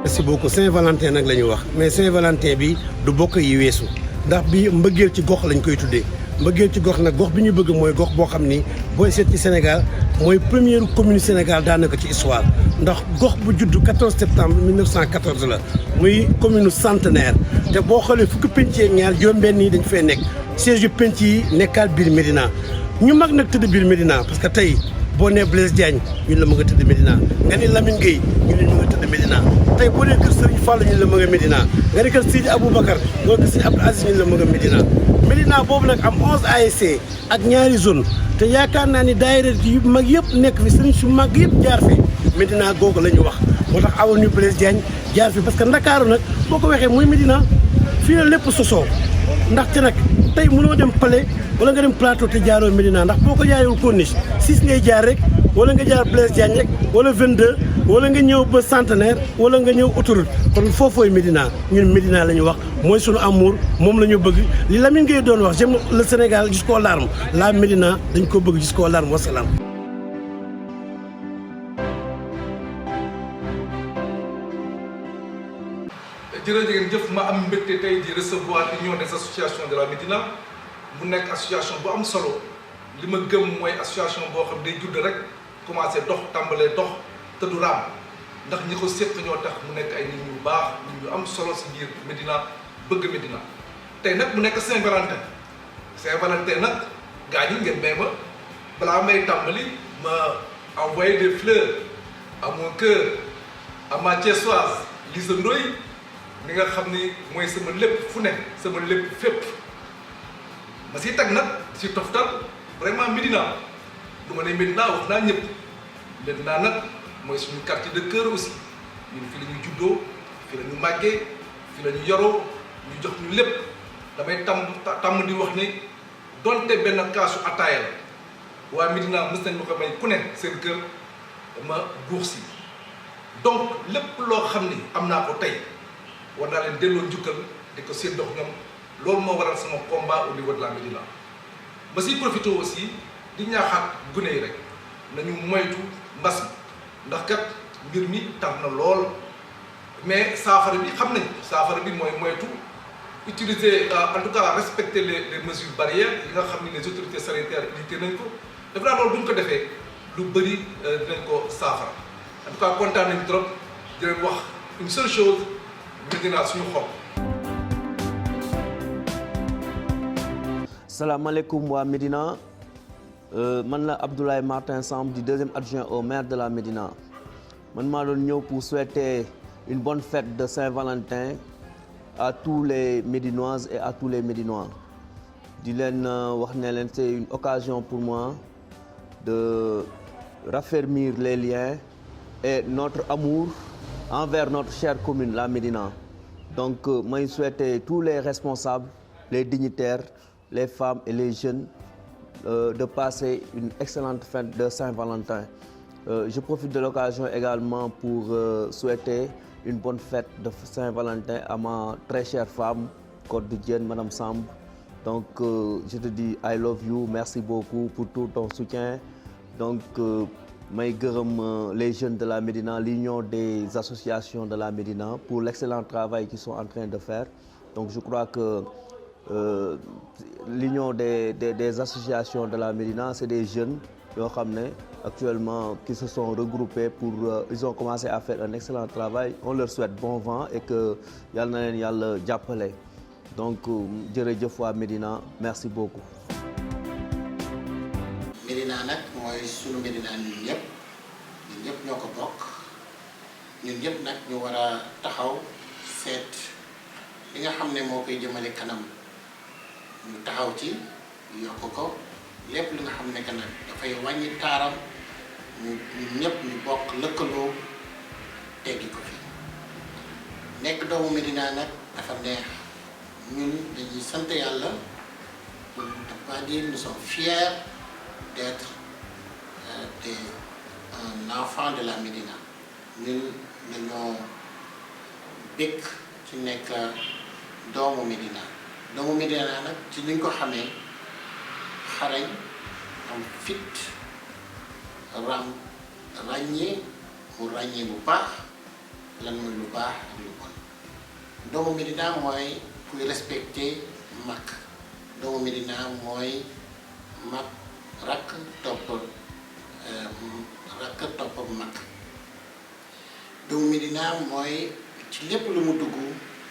merci beaucoup Saint-Valentin nag la ñu wax mais Saint-Valentin bi du bokk yi weesu ndax bi mbëggeel ci gox lañ koy tuddee mbëggeel ci gox nag gox bi ñu bëgg mooy gox boo xam ni booy seet ci Sénégal mooy première commune Sénégal daanaka ci histoire ndax gox bu judd 14 septembre 1914 la muy commune centenaire te boo xoolee fukki penc ak ñaar juróom-benn yi dañ fay nekk siège yu penc yi nekkaat biir Médina ñu mag nag tëdd biir Médina parce que tey boo nee Blaise Diagne ñun la ma nga tëdd Médina nga ni Lamine Gueye ñu ne ma nga tëdd Médina tey boo nee kër Serigne Fall ñun la ma nga Médina nga ni kër Sidi Aboubacar nga kër Sidi Abdou Aziz ñun la ma nga Médina Médina boobu nag am 11 ASC ak ñaari zone te yaakaar naa ni daayira yu mag yëpp nekk fi sëriñ su mag yëpp jaar fi Médina googu la ñu wax moo tax avenue Blaise Diagne jaar fi parce que Ndakaaru nag boo ko waxee muy Médina fii la lépp sosoo ndaxte nag tey mënoo dem Palais wala nga dem plateau te jaaroo Médina ndax boo ko jaarul Corniche 6 ngay jaar rek wala nga jaar Blaise Diagne rek wala 22 wala nga ñëw ba centenaire wala nga ñëw autoroute kon foofooy Médina ñun Médina la ñu wax mooy sunu amour moom la ñu bëgg li Lamine Gueye doon wax j'aime le Sénégal jusqu'aux larmes la Médina dañ ko bëgg jusqu'aux larmes wasalaam. jërëjëf ma am mbégte tey di recevoir l'union des associations de la Médina mu nekk association bu am solo li ma gëm mooy association boo xam day judd rek commencé dox tàmbalee dox te du raam ndax ñi ko séq ñoo tax mu nekk ay nit ñu baax nit ñu am solo si biir Médina bëgg Médina tey nag mu nekk Saint-Valentin Saint-Valentin nag gaa ñi ngeen may ma balaa may tàmbali ma envoyé des fleurs à mon cœur à ma Thiessoise Lisa Ndoye mi nga xam ni mooy sama lépp fu ne sama lépp fépp ma siy tag nag si toftal vraiment Médina du ma ne Médina wax naa ñëpp Médina nag mooy suñu quartier de cœur aussi ñun fi la ñu juddoo fi la ñu màggee fi la ñu yoroo ñu jox ñu lépp damay tàmm di wax ni donte benn kaasu ataaya la waa Médina mës nañ ma ko may ku ne seen kër ma guux si donc lépp loo xam ni am naa ko tey war naa leen delloo njukkal di ko seen dox ñoom loolu moo waral sama combat au niveau de la Médina ma siy profité aussi di ñaaxaat gune yi rek nañu moytu mbas mi ndax kat mbir mi tar na lool mais saafara bi xam nañ saafara bi mooy moytu utiliser en tout cas respecter les mesures barrières yi nga xam ni les autorités sanitaires édicté nañ ko def naa loolu bu ñu ko defee lu bëri dinañ ko saafara en tout cas kontaan nañ trop di leen wax une seule chose Médina suñu xol. salaamaaleykum waa Médina man la Abdoulaye Martin Samb di deuxième adjoint au maire de la Médina man maa doon ñëw pour souhaiter une bonne fête de Saint-Valentin à tous les Médinoises et à tous les Médinois di leen wax ne leen c'est une occasion pour moi de raffermir les liens et notre amour envers notre chère commune, la Médina. Donc, moi, je souhaite tous les responsables, les dignitaires, les femmes et les jeunes de passer une excellente fête de Saint-Valentin. Je profite de l'occasion également pour souhaiter une bonne fête de Saint-Valentin à ma très chère femme, Code Dienne, Madame Samb. Donc, je te dis I love you, merci beaucoup pour tout ton soutien. Donc, may gërëm les jeunes de la Médina, l'union des associations de la Médina pour l'excellent travail qu'ils sont en train de faire. Donc je crois que l'union des associations de la Médina, c'est des jeunes yoo xam ne actuellement qui se sont regroupés pour ils ont commencé à faire un excellent travail. On leur souhaite bon vent et que yal na leen yàlla jàppale. Donc jërëjëf waa Médina, merci beaucoup. Médina nag mooy sunu Médina ñun ñëpp ñoo ko bokk ñun ñëpp nag ñu war a taxaw seet li nga xam ne moo koy jëmale kanam ñu taxaw ci yokk ko lépp li nga xam ne que nag dafay wàññi taaram ñun ñëpp ñu bokk lëkkaloo teggi ko fi nekk doomu Médina nag dafa neex ñun dañuy sant yàlla pour ne pas dire nous sommes fiers d'être un enfant de la Médina ñun dañoo bëgg ci nekk doomu Médina nag ci niñ ko xamee xarañ am fit ràññee bu baax lan mooy lu baax ak lu bon doomu Médina mooy kuy respecté mag doomu Médina mooy mag rakk topp mag doomu Médina mooy ci lépp lu mu dugg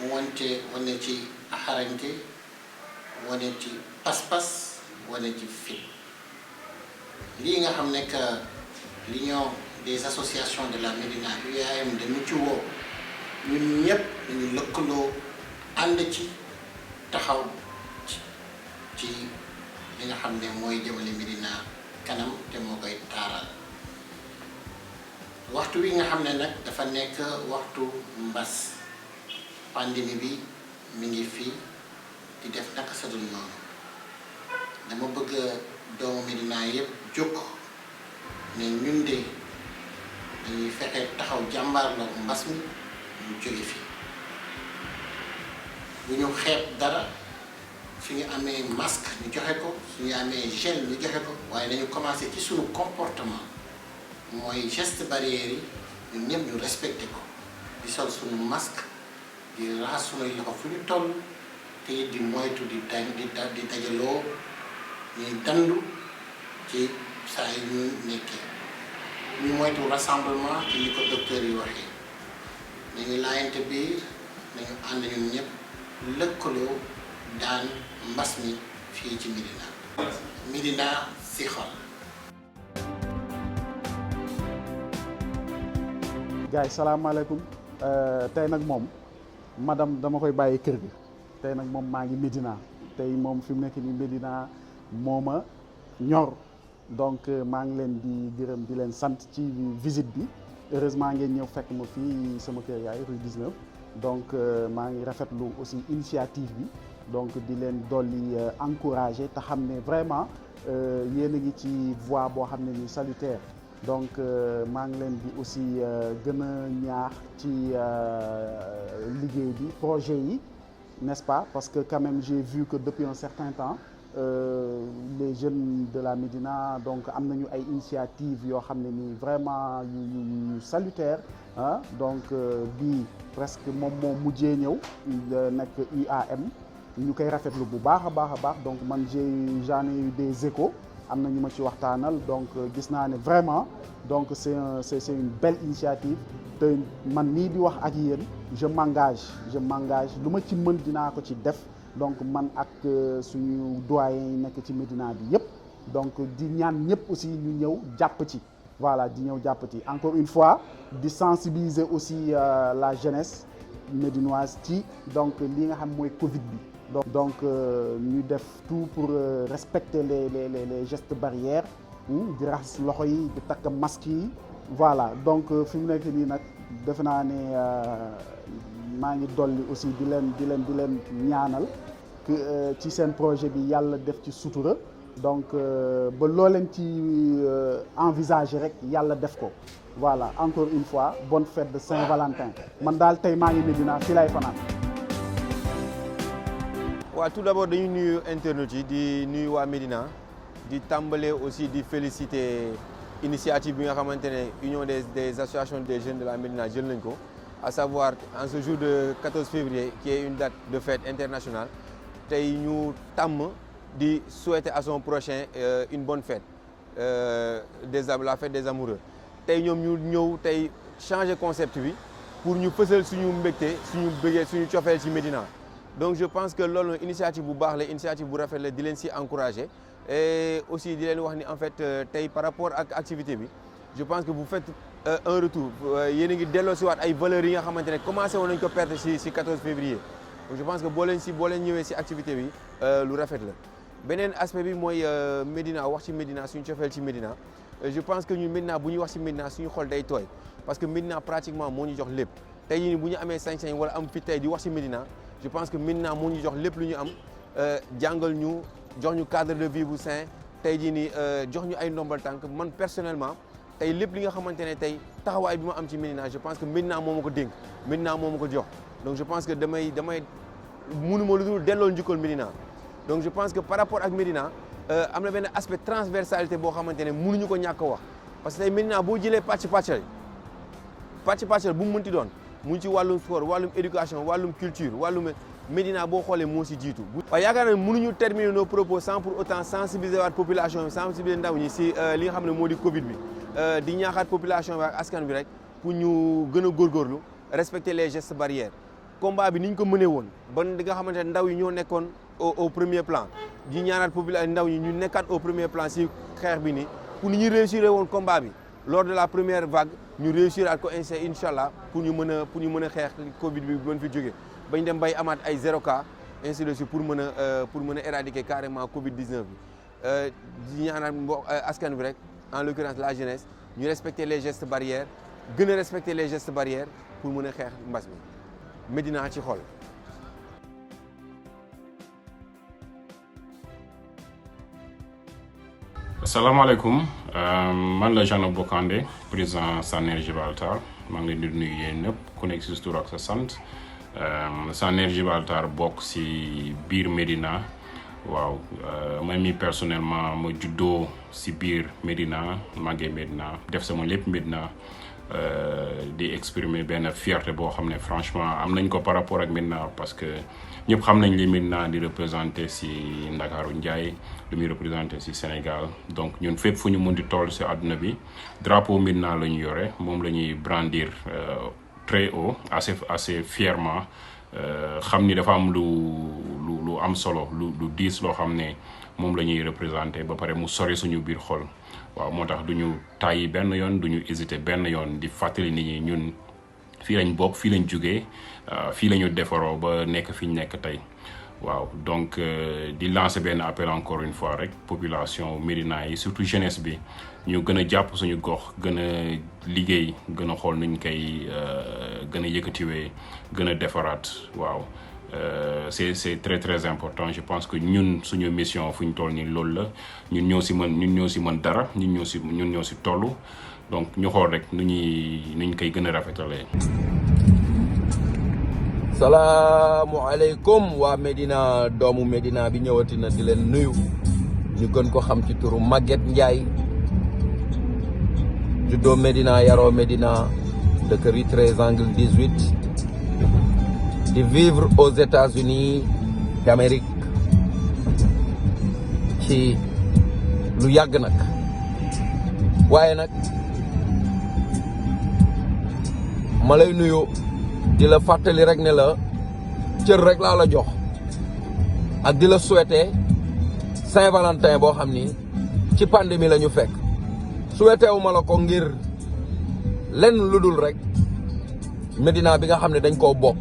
mu wane ci xarañte wane ci pas-pas wane ci fit lii nga xam ne que l'union des associations de la Médina UAM dañu ci woo ñun ñëpp dañu lëkkaloo ànd ci taxaw ci li nga xam ne mooy jëmale Médina kanam te moo koy taaral waxtu wi nga xam ne nag dafa nekk waxtu mbas pandémie bi mi ngi fi di def naka sa dul noonu dama bëgg doomu Médina yëpp jóg ne ñun de dañuy fexe taxaw jàmbaarloo mbas mi ñu jóge fi bu ñu xeeb dara fi ñu amee masque ñu joxe ko su ñu amee gel ñu joxe ko waaye dañu commencé ci suñu comportement mooy geste barrière yi ñun ñëpp ñu respecté ko di sol suñu masque di raxas suñuy loxo fu ñu toll te it di moytu di dajaloo ñuy dandu ci saa yi ñu nekkee ñu moytu rassemblement ci ni ko docteur yi waxee nañu laayante biir nañu ànd ñun ñëpp lëkkaloo daan mbas mi fii ci Médina Médina si xol. gars yi salaamaaleykum tey nag moom madame dama koy bàyyi kër gi tey nag moom maa ngi Médina tey moom fi mu nekk nii Médina moo ma ñor donc maa ngi leen di gërëm di leen sant ci visite bi heureusement ngeen ñëw fekk ma fii sama kër yaay rue 19 donc maa ngi rafetlu aussi initiative bi donc di leen dolli encourager te xam ne vraiment yéen a ngi ci voie boo xam ne ni salutaire donc maa ngi leen di aussi gën a ñaax ci liggéey bi projet yi n'est-ce pas parce que quand même j'ai vu que depuis un certain temps les jeunes de la Médina donc am nañu ay initiatives yoo xam ne nii vraiment yu salutaire ah donc bii presque moom moo mujjee ñëw nekk UAM ñu koy rafetlu bu baax a baax donc man j'en ai eu des échos am na ñu ma ci waxtaanal donc gis naa ne vraiment donc c'est une belle initiative te man nii di wax ak yéen je m'engage lu ma ci mën dinaa ko ci def donc man ak suñu doyen yi nekk ci Médina bi yëpp donc di ñaan ñëpp aussi ñu ñëw jàpp ci voilà di ñëw jàpp ci encore une fois di sensibiliser aussi la jeunesse médinoise ci donc li nga xam mooy Covid bi donc ñu def tout pour respecter les gestes barrières di raxas loxo yi di takk masque yi voilà donc fi mu nekk nii nag defe naa ne maa ngi dolli aussi di leen ñaanal que ci seen projet bi yàlla def ci sutura donc ba loo leen ci envisager rek yàlla def ko voilà encore une fois bonne fête de Saint-Valentin man daal tey maa ngi Médina fii lay fanaan. waaw tout d'abord dañuy nuyu internautes yi di nuyu waa Médina di tàmbalee aussi di féliciter initiative bi nga xamante ne union des associations des jeunes de la Médina jël nañ ko à savoir en ce jour de 14 février qui est une date de fête internationale tey ñu tàmm di souhaiter à son prochain une bonne fête la fête des amoureux tey ñoom ñu ñëw tey changer concept bi pour ñu fësal suñu mbégte suñu bëggee suñu cofeel ci Médina donc je pense que loolu initiative bu baax la initiative bu rafet la di leen si encourager et aussi di leen wax ni en fait tey par rapport ak activité bi je pense que vous faites un retour yéen a ngi delloo si waat ay valeurs yi nga xamante ne commencé woon nañ ko perdre si 14 février donc je pense que boo leen ñëwee si activité bi lu rafet la beneen aspect bi mooy Médina wax ci Médina suñu cofeel ci Médina je pense que ñun Médina bu ñuy wax ci Médina suñu xol day tooy parce que Médina pratiquement moo ñu jox lépp tey jii bu ñu amee sañ-sañ wala am fi tey di wax ci Médina je pense que Médina moo ñu jox lépp lu ñu am jàngal ñu jox ñu cadre de vie bu sain tey jii nii jox ñu ay ndombal tànk man personnellement tey lépp li nga xamante ne tey taxawaay bi ma am ci Médina je pense que Médina moo ma ko dénk Médina moo ma ko jox donc je pense que damay mënuma lu dul delloo njukkal Médina donc je pense que par rapport ak Médina am na benn aspect transversalité boo xamante ne mënuñu ko ñàkk a wax parce que tey Médina boo jëlee pàcc-pàccal bu mu mënti doon mu ngi ci wàllum sport wàllum éducation wàllum culture wàllum Médina boo xoolee moo si jiitu. waaye yaakaar naa ne mënuñu terminer nos propos sans pour autant sensibiliser waat population bi sensibiliser ndaw ñi si li nga xam ne moo di Covid bi di ñaaxaat population bi ak askan bi rek pour ñu gën a góorgóorlu respecter les gestes barrières. combat bi ni ñu ko mënee woon ba di nga xamante ne ndaw yi ñoo nekkoon au premier plan di ñaanaat population ndaw ñi ñu nekkaat au premier plan si xeex bi nii pour ni ñu réussir woon combat bi lors de la première vague ñu réussir at ko incha allah pour ñu mën a xeex Covid bi mën fi jógee bañ dem bay amaat ay 0 cas ainsi de suite pour mën a éradiquer carrément Covid 19 bi di ñaanaat askan bi rek en l'occurrence la jeunesse ñu respecter les gestes barrières gën a respecter les gestes barrières pour mën a xeex mbas mi. Médina ci xol. asalaamaaleykum man la Jean Bokandé président Saner Gibraltar maa ngi leen di nuyu yéen ñëpp ku nekk si tur ak sa sant Saner Gibraltar bokk si biir Médina waaw man mi personnellement ma juddoo si biir Médina màggee Médina def sama lépp Médina. Di exprimer benn fierté boo xam ne franchement am nañ ko par rapport ak Médina parce que ñëpp xam nañ li Médina di représenté si Ndakaaru Njaay lu muy représenté si Sénégal donc ñun fépp fu ñu mën di toll si àdduna bi drapeau Médina la ñu yore moom la ñuy brandir très haut assez fièrement xam ni dafa am lu am solo lu diis loo xam ne moom la ñuy représenté ba pare mu sori suñu biir xol. waaw moo tax du ñu tàyyi benn yoon du ñu hésité benn yoon di fàttali nit ñi ñun fii lañ bokk fii lañ jógee fii la ñu defaroo ba nekk fi ñu nekk tey waaw donc di lancer benn appel encore une fois rek population Médina yi surtout jeunesse bi ñu gën a jàpp suñu gox gën a liggéey gën a xool nuñ koy gën a yëkkatiwee gën a defaraat waaw. C'est très très important je pense que ñun suñu mission fu ñu toll nii loolu la ñun ñoo si mën dara ñun ñoo si toll donc ñu xool rek nuñ koy gën a rafetalee. salaamualeykum waa Médina doomu Médina bi ñëwati na di leen nuyu ñu gën ko xam ci turu Maguette Ndiaye juddoo Médina yaroo Médina dëkk rue 13 angle 18. di vivre aux États-Unis d'Amérique ci lu yàgg nag waaye nag ma lay nuyu di la fàttali rek ne la cër rek laa la jox ak di la souhaiter Saint-Valentin boo xam ni ci pandémie la ñu fekk souhaiter wu ma la ko ngir lenn lu dul rek Médina bi nga xam ne dañ koo bokk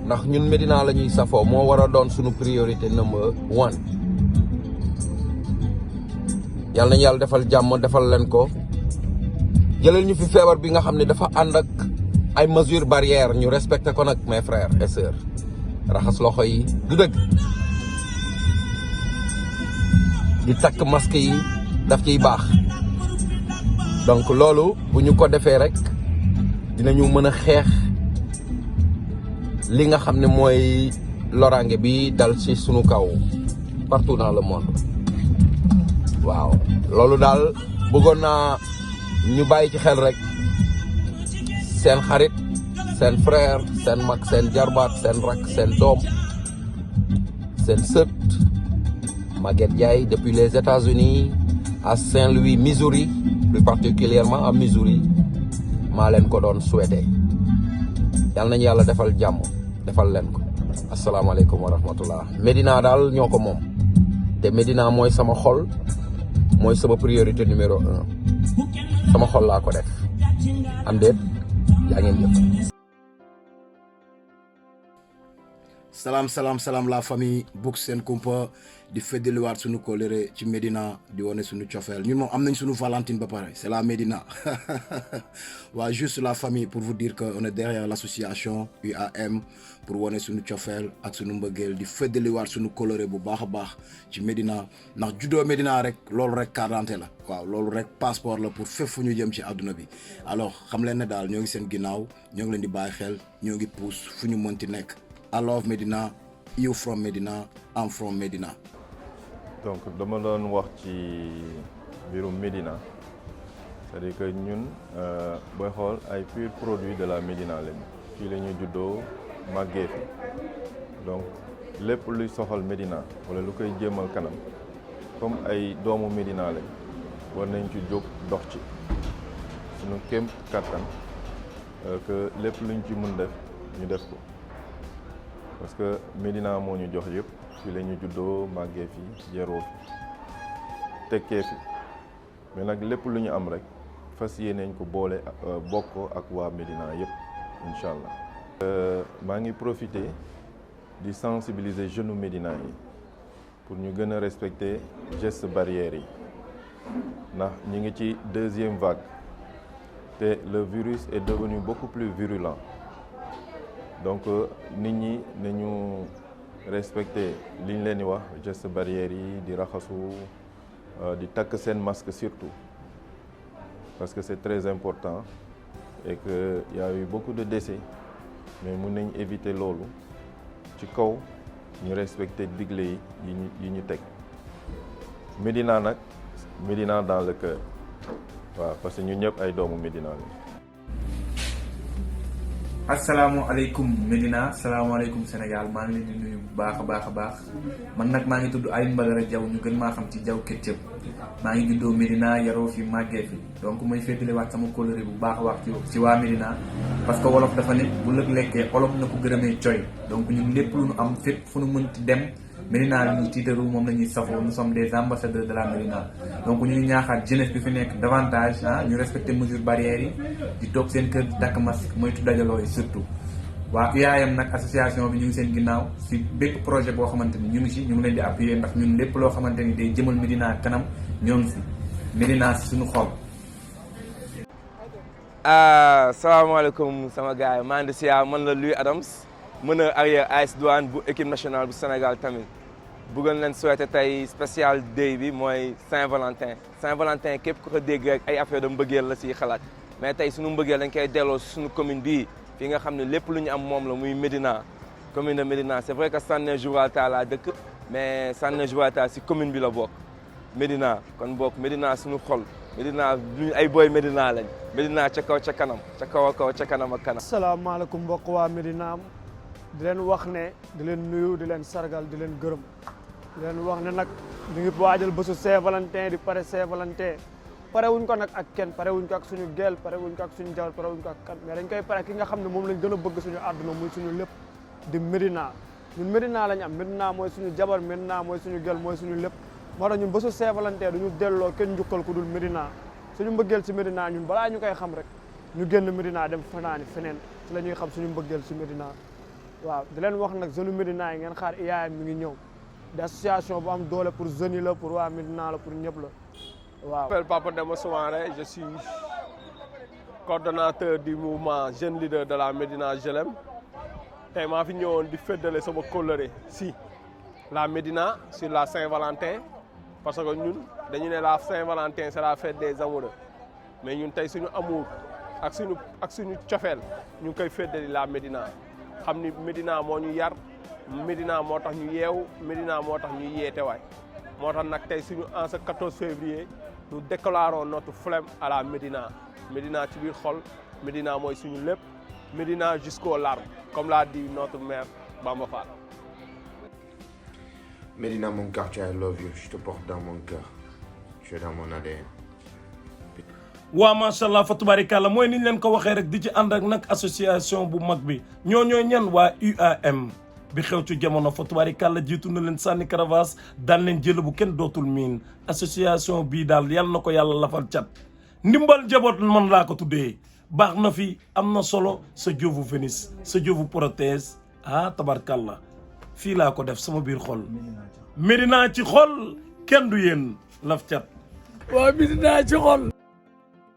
ndax ñun Médina la ñuy safoo moo war a doon suñu priorité number 1 yàlla nañu yàlla defal jàmm defal leen ko jëlal ñu fi feebar bi nga xam ne dafa ànd ak ay mesures barrières ñu respecté ko nag mes frères et sœurs raxas loxo yi du dëgg di takk masque yi daf ciy baax donc loolu bu ñu ko defee rek dinañu mën a xeex li nga xam ne mooy loraange bi dal ci sunu kaw partout dans le monde waaw loolu daal bëggoon naa ñu bàyyi ci xel rek seen xarit seen frère seen mag seen jarbaat seen rak seen doom seen sët Maguette Ndiaye depuis les États-Unis à Saint-Louis Missouri plus particulièrement à Missouri maa leen ko doon souhaité yàlla nañu yàlla defal jàmm defal leen ko asalaamaaleykum wa rahmatullah Médina daal ñoo ko moom te Médina mooy sama xol mooy sama priorité numéro 1 sama xol laa ko def am déet yaa ngeen jëf. salaam la famille Bouks Sen Kumpa di feddaliwaat suñu kóllëre ci Médina di wane suñu cofeel ñun moom am nañ suñu Valentine ba pare c'est la Médina waa juste la famille pour vous dire que on est derrière l'association UAM pour wane suñu cofeel ak suñu mbëggeel di feddaliwaat suñu kóllëre bu baax a baax ci Médina ndax juddoo Médina rek loolu rek carte d'identité la waaw loolu rek passeport la pour fépp fu ñu jëm ci àdduna bi alors xam leen ne daal ñoo ngi seen ginnaaw ñoo ngi leen di bàyyi xel ñoo ngi pousse fu ñu mënti nekk. I love Medina, you from Medina, I'm from Medina. Donc dama doon wax ci mbirum Médina c'est-à-dire que ñun booy xool ay pur produit de la Médina lañu fii la ñu juddoo màggee fi donc lépp luy soxal Médina wala lu koy jëmal kanam comme ay doomu Médina lañ war nañ ci jóg dox ci suñu kéem kattan que lépp luñ ci mën def ñu def ko parce que Médina moo ñu jox yëpp fii la ñu juddoo màggee fi yeroo fi tekkee fi mais nag lépp lu ñu am rek fas yéeneñ ko boole bokk ak waa Médina yëpp incha allah. maa ngi profité di sensibiliser jeunes Médina yi pour ñu gën a respecter gestes barrières yi ndax ñi ngi ci deuxième vague te le virus est devenu beaucoup plus virulent donc nit ñi nañu respecter li ñu leen di wax gestes barrières yi di raxasu di takk seen masque surtout parce que c'est très important et que y a eu beaucoup de décès mais mun nañ éviter loolu ci kaw ñu respecter digle yi ñu teg Médina nag Médina dans le cœur waaw parce que ñun ñëpp ay doomu Médina la. asalaamaaleykum Médina salaamaaleykum Sénégal maa ngi leen di nuyu bu baax a baax man nag maa ngi tudd Alioune Badara Diaw ñu gën maa xam ci Diaw Ketchup maa ngi juddoo Médina yaroo fi màggee fi donc mooy féetalewaat sama kóllëre bu baax a baax ci waa Médina parce que wolof dafa ne bu lëg lekkee olof na ko gërëmee coy donc ñun lépp lu nu am fépp fu nu mënti dem Médina li ñuy tiitaru moom la ñuy safoo nous sommes des ambassadeurs de la Médina donc ñu ngi ñaaxaat jeunesse bi fi nekk davantage ñu respecter mesures barrières yi di toog seen kër di takk masque moytu dajaloo yi surtout waa UAM nag association bi ñu ngi seen ginnaaw si bépp projet boo xamante ni ñu ngi leen di appuyer ndax ñun lépp loo xamante ni day jëmal Médina kanam ñoo ngi si Médina si suñu xol. salaamaaleykum sama gars yi maa ngi siyaar man la Louis Adams meneur arrière AS Douanes bu équipe nationale bu Sénégal tamit bëggoon leen souhaiter tey spécial day bi mooy Saint-Valentin képp ku ko dégg rek ay affaire de mbëggeel la siy xalaat mais tey suñu mbëggeel dañ koy delloo si suñu commune bii fi nga xam ne lépp lu ñu am moom la muy Médina commune de Médina c'est vrai que Sané Gibraltar laa dëkk mais Sané Gibraltar si commune bi la bokk Médina kon bokk Médina suñu xol Médina ñu ay boy Médina lañ Médina ca kaw ca kanam ca kaw a kaw ca kanam ak kanam. asalaamaaleykum mbokk waa Médina di leen wax ne di leen nuyu di leen sargal di leen gërëm di leen wax ne nag ñu ngi waajal bésu Saint-Valentin di pare Saint-Valentin pare wuñ ko nag ak kenn pare wuñ ko ak suñu gel pare wuñ ko ak suñu jabar pare wuñ ko ak kan mais dañ koy pare ki nga xam ne moom lañ gën a bëgg suñu àdduna muy suñu lépp di Médina ñun Médina lañ am Médina mooy suñu jabar Médina mooy suñu gel mooy suñu lépp moo tax ñun bésu Saint-Valentin duñu delloo kenn njukkal ku dul Médina suñu mbëggeel si Médina ñun balaa ñu koy xam rek ñu génn Médina dem fanaani feneen ci la ñuy xam suñu mbëggeel si Médina waaw di leen wax nag jeune Médina yi ngeen xaar IAM mi ngi ñëw di association bu am doole pour jeunes yi la pour waa Médina la pour ñëpp la waaw. Je m'appelle Papa Demba Soumaré, je suis coordonnateur du mouvement Jeune Leader de la Médina JLM. Tey maa fi ñëwoon di féddale sama kóllëre si la Médina sur la Saint-Valentin parce que ñun dañu ne la Saint-Valentin c'est la fête des amoureux mais ñun tey suñu amour ak suñu cofeel ñu ngi koy féddali la Médina xam ni Médina moo ñu yar Médina moo tax ñu yeewu Médina moo tax ñu yeetewaay moo tax nag tey suñu en ce 14 février nous déclarons notre flamme à la Médina Médina ci biir xol Médina mooy suñu lépp Médina jusqu'aux larmes comme l'a dit notre maire Bamba Fall. Médina, mon quartier, I love you. Je te porte dans mon cœur. Tu es dans mon ADN. waa macha allah fa tubaarikàlla mooy ni ñu leen ko waxee rek di ci ànd ak nag association bu mag bi ñooy ñan waa UAM bi xew ci jamono fa tubaarikàlla jiitu na leen sànni caravas daan leen jël bu kenn dootul miin association bii daal yal na ko yàlla lafal cat ndimbal jaboot man laa ko tuddee baax na fi am na solo sa Dieu vous bénisse sa Dieu vous protège tabarkàlla fii laa ko def sama biir xol Médina ci xol kenn du yéen laf cat waa Médina ci xol